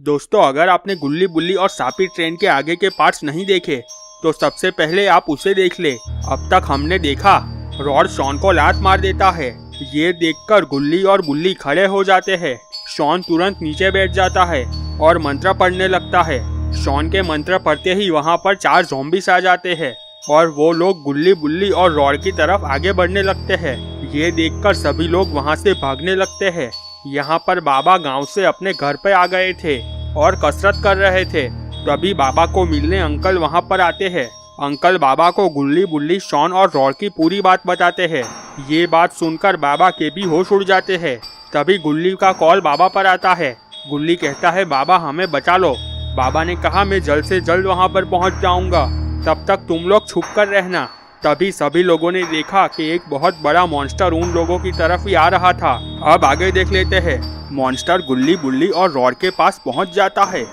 दोस्तों, अगर आपने गुल्ली बुल्ली और सापी ट्रेन के आगे के पार्ट्स नहीं देखे तो सबसे पहले आप उसे देख ले। अब तक हमने देखा रॉड शॉन को लात मार देता है। ये देखकर गुल्ली और बुल्ली खड़े हो जाते हैं। शॉन तुरंत नीचे बैठ जाता है और मंत्र पढ़ने लगता है। शॉन के मंत्र पढ़ते ही वहाँ पर 4 ज़ॉम्बीज आ जाते हैं और वो लोग गुल्ली बुल्ली और रॉड की तरफ आगे बढ़ने लगते हैं। ये देखकर सभी लोग वहाँ से भागने लगते हैं। यहाँ पर बाबा गांव से अपने घर पे आ गए थे और कसरत कर रहे थे। तभी बाबा को मिलने अंकल वहाँ पर आते हैं। अंकल बाबा को गुल्ली बुल्ली शॉन और रॉड की पूरी बात बताते हैं। ये बात सुनकर बाबा के भी होश उड़ जाते हैं। तभी गुल्ली का कॉल बाबा पर आता है। गुल्ली कहता है, बाबा हमें बचा लो। बाबा ने कहा, मैं जल्द से जल्द वहाँ पर पहुँच जाऊँगा, तब तक तुम लोग छुप कर रहना। तभी सभी लोगों ने देखा कि एक बहुत बड़ा मॉन्स्टर उन लोगों की तरफ ही आ रहा था। अब आगे देख लेते हैं। मॉन्स्टर गुल्ली बुल्ली और रॉड के पास पहुंच जाता है।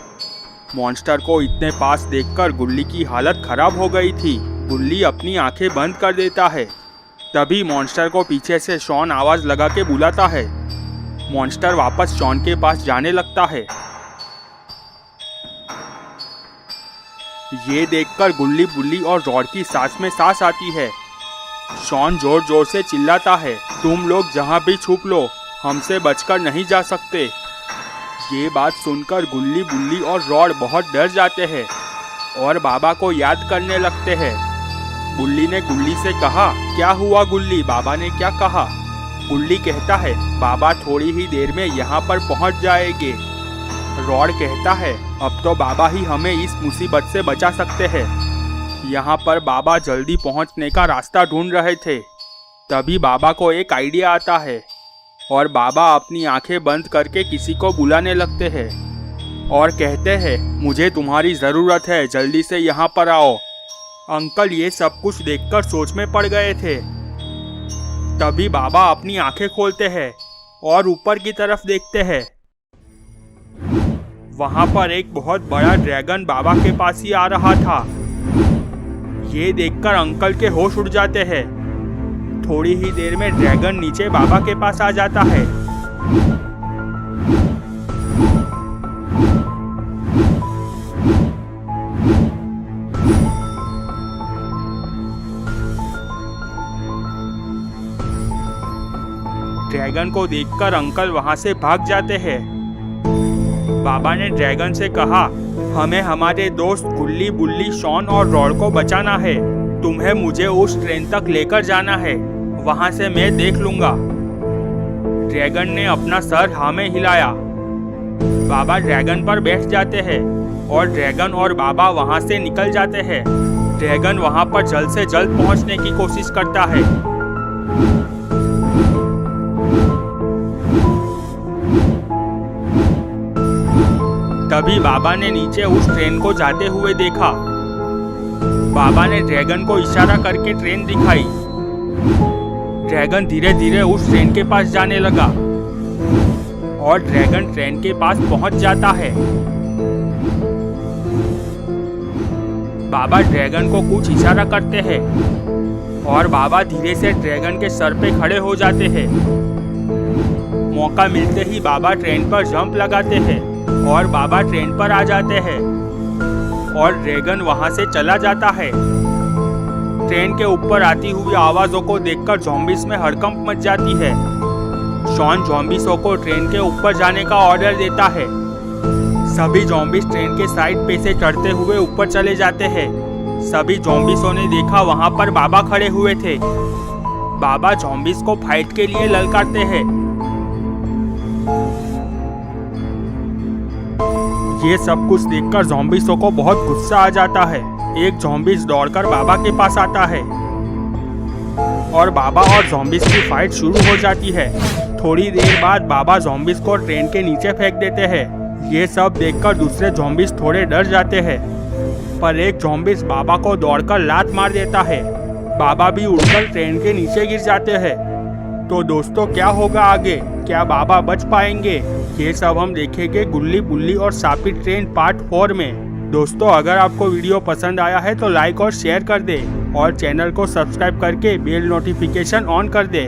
मॉन्स्टर को इतने पास देखकर गुल्ली की हालत खराब हो गई थी। गुल्ली अपनी आंखें बंद कर देता है। तभी मॉन्स्टर को पीछे से शॉन आवाज लगा के बुलाता है। मॉन्स्टर वापस शॉन के पास जाने लगता है। ये देखकर गुल्ली बुल्ली और रॉड की सांस में सांस आती है। शॉन जोर जोर से चिल्लाता है, तुम लोग जहाँ भी छुप लो, हमसे बचकर नहीं जा सकते। ये बात सुनकर गुल्ली बुल्ली और रॉड बहुत डर जाते हैं और बाबा को याद करने लगते हैं। बुल्ली ने गुल्ली से कहा, क्या हुआ गुल्ली, बाबा ने क्या कहा? गुल्ली कहता है, बाबा थोड़ी ही देर में यहाँ पर पहुँच जाएंगे। रॉड कहता है, अब तो बाबा ही हमें इस मुसीबत से बचा सकते हैं। यहाँ पर बाबा जल्दी पहुँचने का रास्ता ढूंढ रहे थे। तभी बाबा को एक आइडिया आता है और बाबा अपनी आंखें बंद करके किसी को बुलाने लगते हैं और कहते हैं, मुझे तुम्हारी ज़रूरत है, जल्दी से यहाँ पर आओ। अंकल ये सब कुछ देखकर सोच में पड़ गए थे। तभी बाबा अपनी आंखें खोलते हैं और ऊपर की तरफ देखते हैं। वहाँ पर एक बहुत बड़ा ड्रैगन बाबा के पास ही आ रहा था। ये देखकर अंकल के होश उड़ जाते हैं। थोड़ी ही देर में ड्रैगन नीचे बाबा के पास आ जाता है। ड्रैगन को देखकर अंकल वहां से भाग जाते हैं। बाबा ने ड्रैगन से कहा, हमें हमारे दोस्त गुल्ली बुल्ली शॉन और रॉड को बचाना है। तुम्हें मुझे उस ट्रेन तक लेकर जाना है, वहां से मैं देख लूंगा। ड्रैगन ने अपना सर हाँ में हिलाया। बाबा ड्रैगन पर बैठ जाते हैं और ड्रैगन और बाबा वहां से निकल जाते हैं। ड्रैगन वहां पर जल्द से जल्द पहुंचने की कोशिश करता है। तभी बाबा ने नीचे उस ट्रेन को जाते हुए देखा। बाबा ने ड्रैगन को इशारा करके ट्रेन दिखाई। ड्रैगन धीरे धीरे उस ट्रेन के पास जाने लगा और ड्रैगन ट्रेन के पास पहुंच जाता है। बाबा ड्रैगन को कुछ इशारा करते हैं और बाबा धीरे से ड्रैगन के सर पे खड़े हो जाते हैं। मौका मिलते ही बाबा ट्रेन पर जंप लगाते हैं और बाबा ट्रेन पर आ जाते हैं और ड्रैगन वहां से चला जाता है। ट्रेन के ऊपर आती हुई आवाजों को देखकर ज़ॉम्बीज़ में हड़कंप मच जाती है। शॉन ज़ॉम्बीज़ों को ट्रेन के ऊपर जाने का ऑर्डर देता है। सभी ज़ॉम्बीज़ ट्रेन के साइड पे से चढ़ते हुए ऊपर चले जाते हैं। सभी ज़ॉम्बीज़ों ने देखा वहां पर बाबा खड़े हुए थे। बाबा ज़ॉम्बीज़ को फाइट के लिए ललकारते हैं। ये सब कुछ देखकर ज़ॉम्बीज़ों को बहुत गुस्सा आ जाता है। एक ज़ॉम्बीज़ दौड़कर बाबा के पास आता है और बाबा और ज़ॉम्बीज़ की फाइट शुरू हो जाती है। थोड़ी देर बाद बाबा ज़ॉम्बीज़ को ट्रेन के नीचे फेंक देते हैं। ये सब देखकर दूसरे ज़ॉम्बीज़ थोड़े डर जाते हैं, पर एक ज़ॉम्बीज़ बाबा को दौड़कर लात मार देता है। बाबा भी उड़कर ट्रेन के नीचे गिर जाते हैं। तो दोस्तों, क्या होगा आगे? क्या बाबा बच पाएंगे? ये सब हम देखेंगे गुल्ली बुल्ली और सापी ट्रेन पार्ट 4 में। दोस्तों, अगर आपको वीडियो पसंद आया है तो लाइक और शेयर कर दे और चैनल को सब्सक्राइब करके बेल नोटिफिकेशन ऑन कर दे।